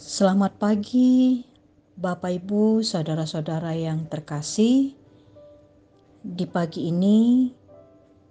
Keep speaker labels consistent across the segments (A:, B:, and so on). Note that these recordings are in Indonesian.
A: Selamat pagi, Bapak, Ibu, saudara-saudara yang terkasih. Di pagi ini,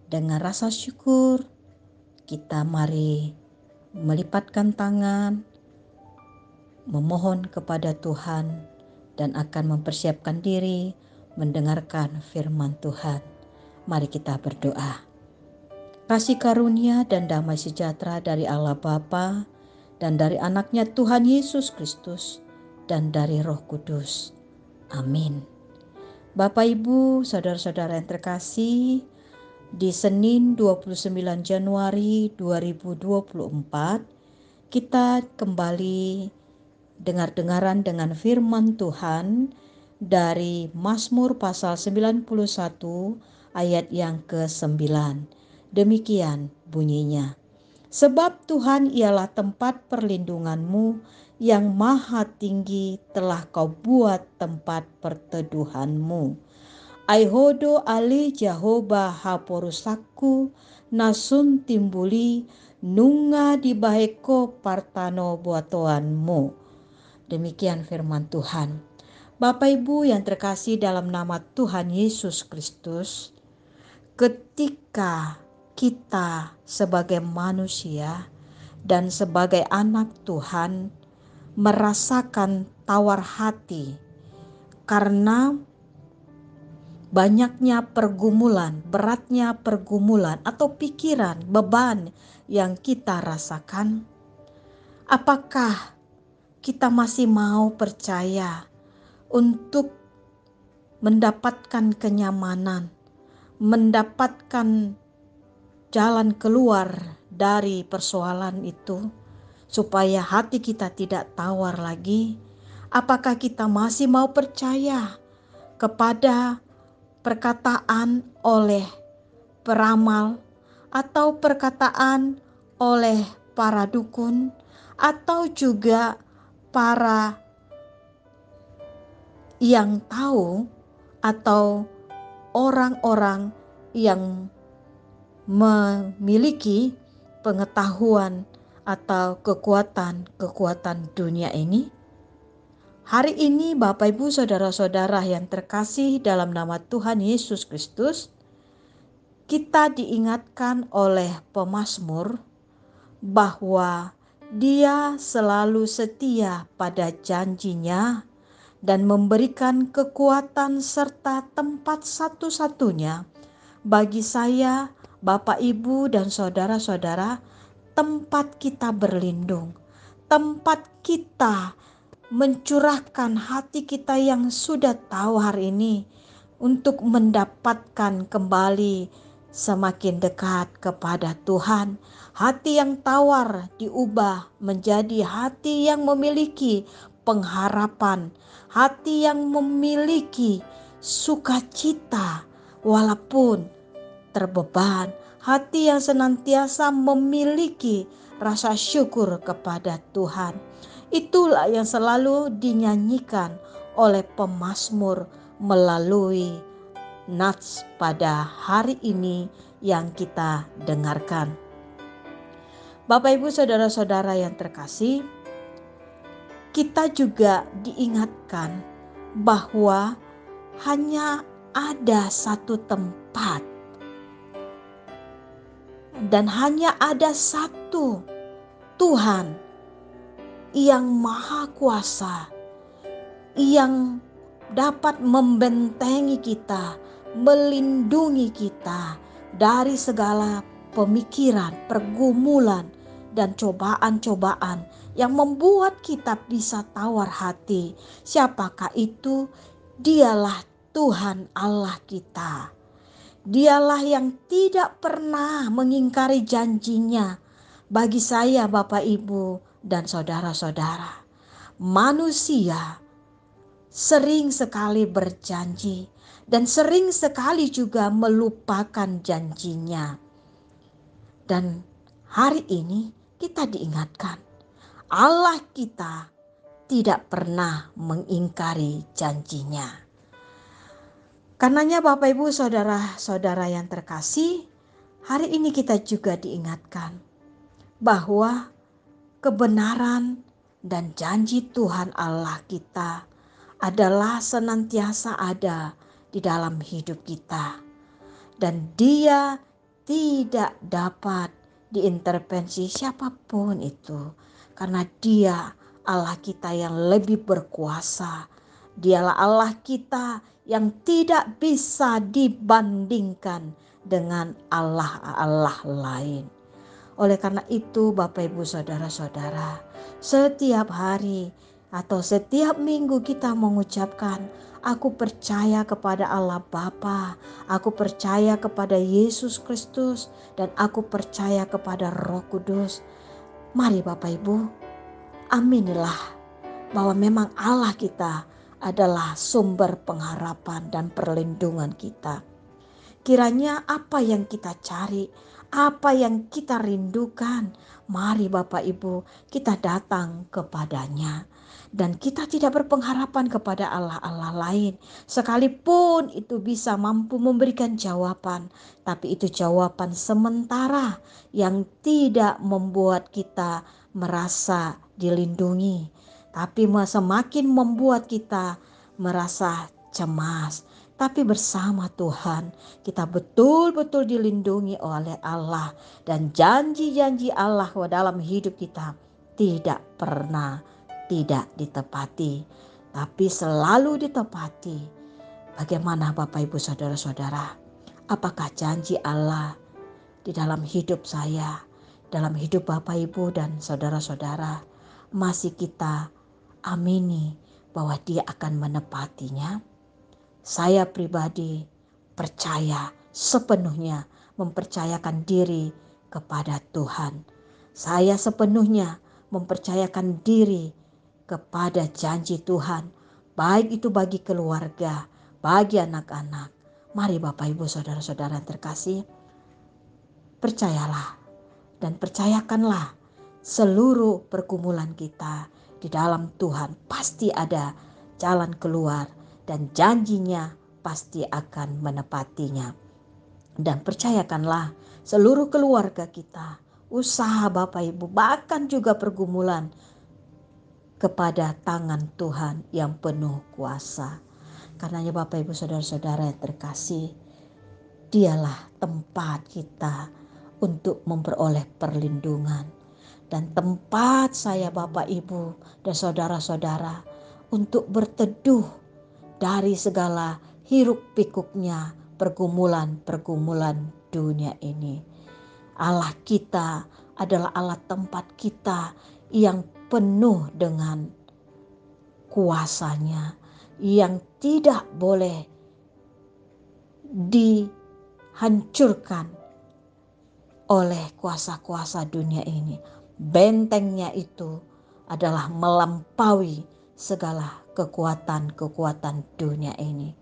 A: dengan rasa syukur, kita mari melipatkan tangan, memohon kepada Tuhan, dan akan mempersiapkan diri mendengarkan firman Tuhan. Mari kita berdoa. Kasih karunia dan damai sejahtera dari Allah Bapa dan dari anaknya Tuhan Yesus Kristus dan dari Roh Kudus. Amin. Bapak, Ibu, saudara-saudara yang terkasih, di Senin 29 Januari 2024, kita kembali dengar-dengaran dengan firman Tuhan dari Mazmur pasal 91 ayat yang ke-9. Demikian bunyinya. Sebab Tuhan ialah tempat perlindunganmu, yang maha tinggi telah kau buat tempat perteduhanmu. Aihodo ali Jehovah haporusaku, nasun timbuli, nunga di baheko partano buatoanmu. Demikian firman Tuhan. Bapak Ibu yang terkasih dalam nama Tuhan Yesus Kristus, ketika kita sebagai manusia dan sebagai anak Tuhan merasakan tawar hati karena banyaknya pergumulan, beratnya pergumulan atau pikiran, beban yang kita rasakan, apakah kita masih mau percaya untuk mendapatkan kenyamanan, mendapatkan jalan keluar dari persoalan itu, supaya hati kita tidak tawar lagi? Apakah kita masih mau percaya kepada perkataan oleh peramal atau perkataan oleh para dukun atau juga para yang tahu atau orang-orang yang memiliki pengetahuan atau kekuatan dunia ini? Hari ini Bapak, Ibu, saudara-saudara yang terkasih dalam nama Tuhan Yesus Kristus, kita diingatkan oleh pemazmur bahwa Dia selalu setia pada janjinya dan memberikan kekuatan serta tempat satu-satunya bagi saya, Bapak, Ibu, dan saudara-saudara, tempat kita berlindung, tempat kita mencurahkan hati kita yang sudah tahu hari ini untuk mendapatkan kembali semakin dekat kepada Tuhan. Hati yang tawar diubah menjadi hati yang memiliki pengharapan, hati yang memiliki sukacita walaupun terbeban, hati yang senantiasa memiliki rasa syukur kepada Tuhan. Itulah yang selalu dinyanyikan oleh pemazmur melalui nats pada hari ini yang kita dengarkan. Bapak, Ibu, saudara-saudara yang terkasih, kita juga diingatkan bahwa hanya ada satu tempat dan hanya ada satu Tuhan yang maha kuasa, yang dapat membentengi kita, melindungi kita dari segala pemikiran, pergumulan, dan cobaan-cobaan yang membuat kita bisa tawar hati. Siapakah itu? Dialah Tuhan Allah kita. Dialah yang tidak pernah mengingkari janjinya bagi saya, Bapak, Ibu, dan saudara-saudara. Manusia sering sekali berjanji dan sering sekali juga melupakan janjinya. Dan hari ini kita diingatkan, Allah kita tidak pernah mengingkari janjinya. Karenanya Bapak, Ibu, saudara-saudara yang terkasih, hari ini kita juga diingatkan bahwa kebenaran Dan janji Tuhan Allah kita adalah senantiasa ada di dalam hidup kita. Dan Dia tidak dapat diintervensi siapapun itu. Karena Dia Allah kita yang lebih berkuasa. Dialah Allah kita yang tidak bisa dibandingkan dengan Allah-Allah lain. Oleh karena itu Bapak Ibu Saudara-saudara, setiap hari atau setiap minggu kita mengucapkan, aku percaya kepada Allah Bapa, aku percaya kepada Yesus Kristus, dan aku percaya kepada Roh Kudus. Mari Bapak Ibu, aminilah bahwa memang Allah kita adalah sumber pengharapan dan perlindungan kita. Kiranya apa yang kita cari, apa yang kita rindukan, mari Bapak Ibu kita datang kepadanya. Dan kita tidak berpengharapan kepada Allah-Allah lain. Sekalipun itu bisa mampu memberikan jawaban. Tapi itu jawaban sementara yang tidak membuat kita merasa dilindungi. Tapi semakin membuat kita merasa cemas. Tapi bersama Tuhan kita betul-betul dilindungi oleh Allah. Dan janji-janji Allah dalam hidup kita tidak pernah tidak ditepati. Tapi selalu ditepati. Bagaimana Bapak Ibu Saudara-saudara? Apakah janji Allah di dalam hidup saya, dalam hidup Bapak Ibu dan saudara-saudara masih kita amini bahwa Dia akan menepatinya? Saya pribadi percaya sepenuhnya, mempercayakan diri kepada Tuhan. Saya sepenuhnya mempercayakan diri kepada janji Tuhan, baik itu bagi keluarga, bagi anak-anak. Mari Bapak Ibu Saudara-saudara yang terkasih, percayalah dan percayakanlah seluruh pergumulan kita di dalam Tuhan pasti ada jalan keluar dan janjinya pasti akan menepatinya. Dan percayakanlah seluruh keluarga kita, usaha Bapak Ibu, bahkan juga pergumulan kepada tangan Tuhan yang penuh kuasa. Karenanya Bapak Ibu Saudara-saudara yang terkasih, Dialah tempat kita untuk memperoleh perlindungan. Dan tempat saya Bapak Ibu dan saudara-saudara untuk berteduh dari segala hiruk pikuknya pergumulan-pergumulan dunia ini. Allah kita adalah Allah tempat kita yang penuh dengan kuasanya, yang tidak boleh dihancurkan oleh kuasa-kuasa dunia ini. Bentengnya itu adalah melampaui segala kekuatan-kekuatan dunia ini.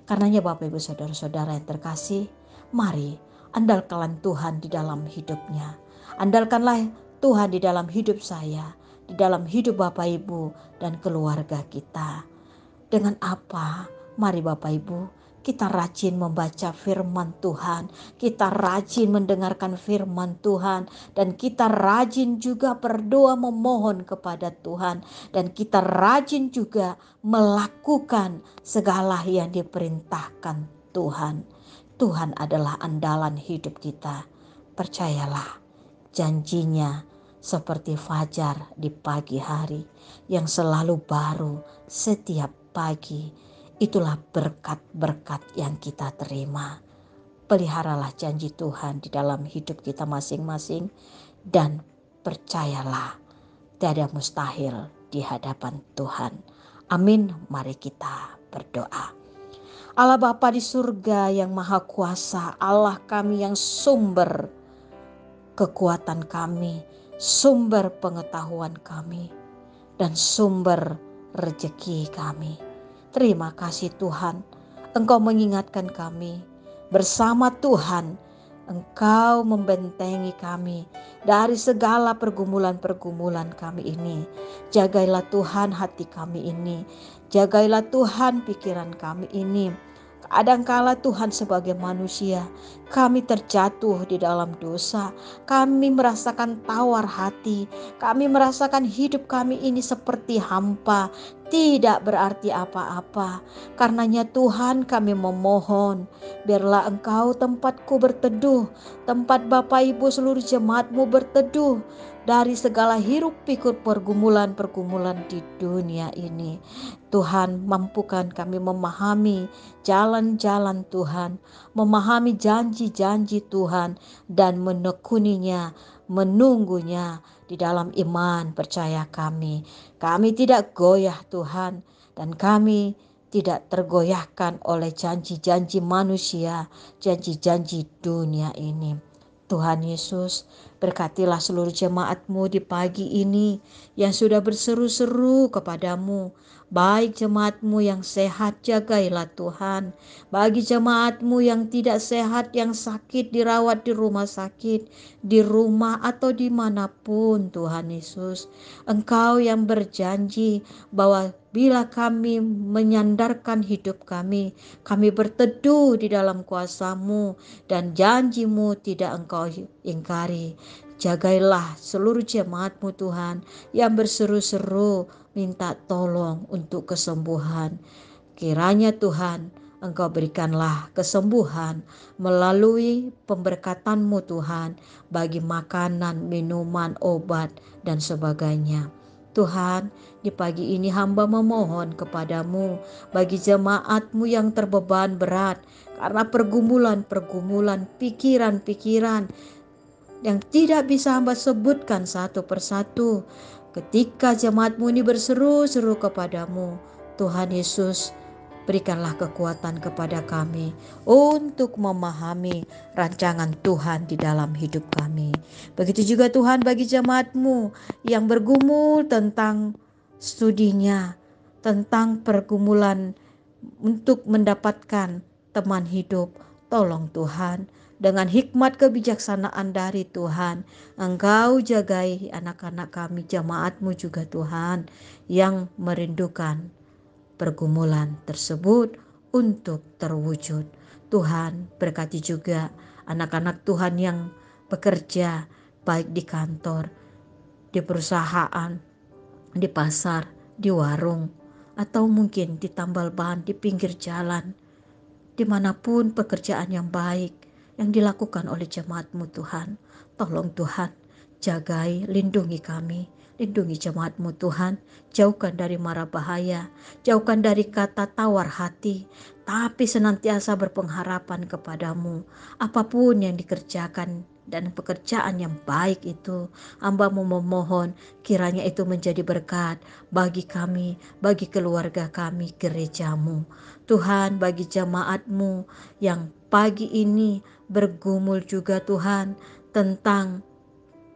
A: Karenanya Bapak Ibu Saudara-saudara yang terkasih, mari andalkanlah Tuhan di dalam hidupnya. Andalkanlah Tuhan di dalam hidup saya, di dalam hidup Bapak Ibu dan keluarga kita. Dengan apa? Mari Bapak Ibu, kita rajin membaca firman Tuhan, kita rajin mendengarkan firman Tuhan, dan kita rajin juga berdoa memohon kepada Tuhan, dan kita rajin juga melakukan segala yang diperintahkan Tuhan. Tuhan adalah andalan hidup kita. Percayalah, janjinya seperti fajar di pagi hari yang selalu baru setiap pagi. Itulah berkat-berkat yang kita terima. Peliharalah janji Tuhan di dalam hidup kita masing-masing dan percayalah tiada mustahil di hadapan Tuhan. Amin. Mari kita berdoa. Allah Bapa di surga yang maha kuasa, Allah kami yang sumber kekuatan kami, sumber pengetahuan kami, dan sumber rezeki kami. Terima kasih Tuhan, Engkau mengingatkan kami. Bersama Tuhan, Engkau membentengi kami dari segala pergumulan-pergumulan kami ini. Jagailah Tuhan hati kami ini. Jagailah Tuhan pikiran kami ini. Kadangkala Tuhan sebagai manusia, kami terjatuh di dalam dosa. Kami merasakan tawar hati. Kami merasakan hidup kami ini seperti hampa, tidak berarti apa-apa. Karenanya Tuhan kami memohon, biarlah Engkau tempatku berteduh, tempat Bapak Ibu seluruh jemaat-Mu berteduh dari segala hiruk pikuk pergumulan-pergumulan di dunia ini. Tuhan, mampukan kami memahami jalan-jalan Tuhan, memahami janji-janji Tuhan, dan menekuninya, menunggunya di dalam iman percaya kami. Kami tidak goyah Tuhan, dan kami tidak tergoyahkan oleh janji-janji manusia, janji-janji dunia ini. Tuhan Yesus, berkatilah seluruh jemaat-Mu di pagi ini yang sudah berseru-seru kepadamu. Baik jemaat-Mu yang sehat, jagailah Tuhan. Bagi jemaat-Mu yang tidak sehat, yang sakit, dirawat di rumah sakit, di rumah atau dimanapun Tuhan Yesus. Engkau yang berjanji bahwa bila kami menyandarkan hidup kami berteduh di dalam kuasa-Mu, dan janji-Mu tidak Engkau ingkari. Jagailah seluruh jemaat-Mu Tuhan yang berseru-seru minta tolong untuk kesembuhan. Kiranya Tuhan Engkau berikanlah kesembuhan melalui pemberkatan-Mu Tuhan bagi makanan, minuman, obat, dan sebagainya. Tuhan, di pagi ini hamba memohon kepadamu bagi jemaat-Mu yang terbeban berat karena pergumulan-pergumulan, pikiran-pikiran yang tidak bisa hamba sebutkan satu persatu. Ketika jemaat-Mu ini berseru-seru kepadamu, Tuhan Yesus, berikanlah kekuatan kepada kami untuk memahami rancangan Tuhan di dalam hidup kami. Begitu juga Tuhan bagi jemaat-Mu yang bergumul tentang studinya, tentang pergumulan untuk mendapatkan teman hidup. Tolong Tuhan, dengan hikmat kebijaksanaan dari Tuhan, Engkau jagai anak-anak kami, jemaat-Mu juga Tuhan, yang merindukan pergumulan tersebut untuk terwujud. Tuhan, berkati juga anak-anak Tuhan yang bekerja baik di kantor, di perusahaan, di pasar, di warung, atau mungkin di tambal ban, di pinggir jalan. Dimanapun pekerjaan yang baik yang dilakukan oleh jemaat-Mu Tuhan, tolong Tuhan, jagai, lindungi kami, lindungi jemaat-Mu Tuhan, jauhkan dari mara bahaya, jauhkan dari kata tawar hati, tapi senantiasa berpengharapan kepadamu. Apapun yang dikerjakan dan pekerjaan yang baik itu, hamba-Mu memohon kiranya itu menjadi berkat bagi kami, bagi keluarga kami, gereja-Mu. Tuhan, bagi jemaat-Mu yang pagi ini bergumul juga Tuhan tentang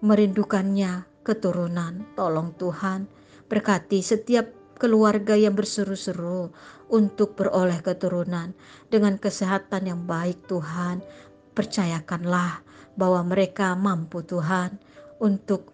A: merindukannya keturunan, tolong Tuhan berkati setiap keluarga yang berseru-seru untuk beroleh keturunan dengan kesehatan yang baik Tuhan. Percayakanlah bahwa mereka mampu Tuhan untuk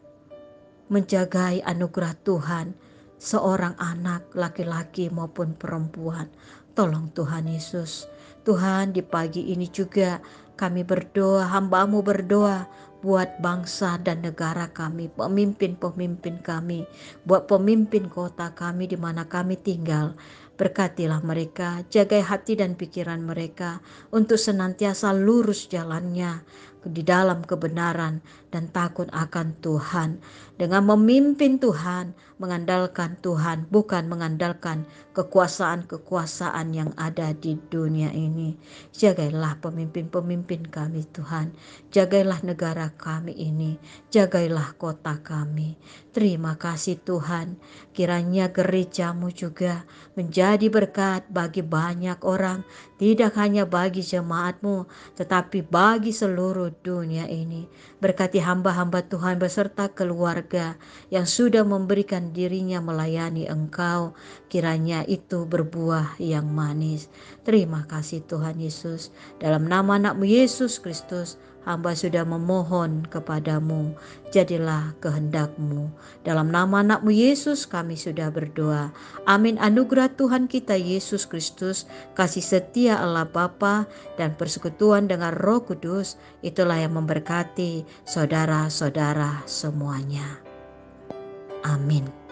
A: menjagai anugerah Tuhan seorang anak laki-laki maupun perempuan. Tolong Tuhan Yesus. Tuhan, di pagi ini juga kami berdoa, hamba-Mu berdoa buat bangsa dan negara kami, pemimpin-pemimpin kami, buat pemimpin kota kami di mana kami tinggal. Berkatilah mereka, jagai hati dan pikiran mereka untuk senantiasa lurus jalannya di dalam kebenaran dan takut akan Tuhan. Dengan memimpin Tuhan, mengandalkan Tuhan, bukan mengandalkan kekuasaan-kekuasaan yang ada di dunia ini. Jagailah pemimpin-pemimpin kami Tuhan, jagailah negara kami ini, jagailah kota kami. Terima kasih Tuhan, kiranya gereja-Mu juga menjadi berkat bagi banyak orang, tidak hanya bagi jemaat-Mu, tetapi bagi seluruh dunia ini. Berkati hamba-hamba Tuhan beserta keluarga yang sudah memberikan dirinya melayani Engkau, kiranya itu berbuah yang manis. Terima kasih Tuhan Yesus, dalam nama anak-Mu Yesus Kristus hamba sudah memohon kepadamu, jadilah kehendak-Mu. Dalam nama anak-Mu Yesus kami sudah berdoa. Amin. Anugerah Tuhan kita Yesus Kristus, kasih setia Allah Bapa, dan persekutuan dengan Roh Kudus, itulah yang memberkati saudara-saudara semuanya. Amin.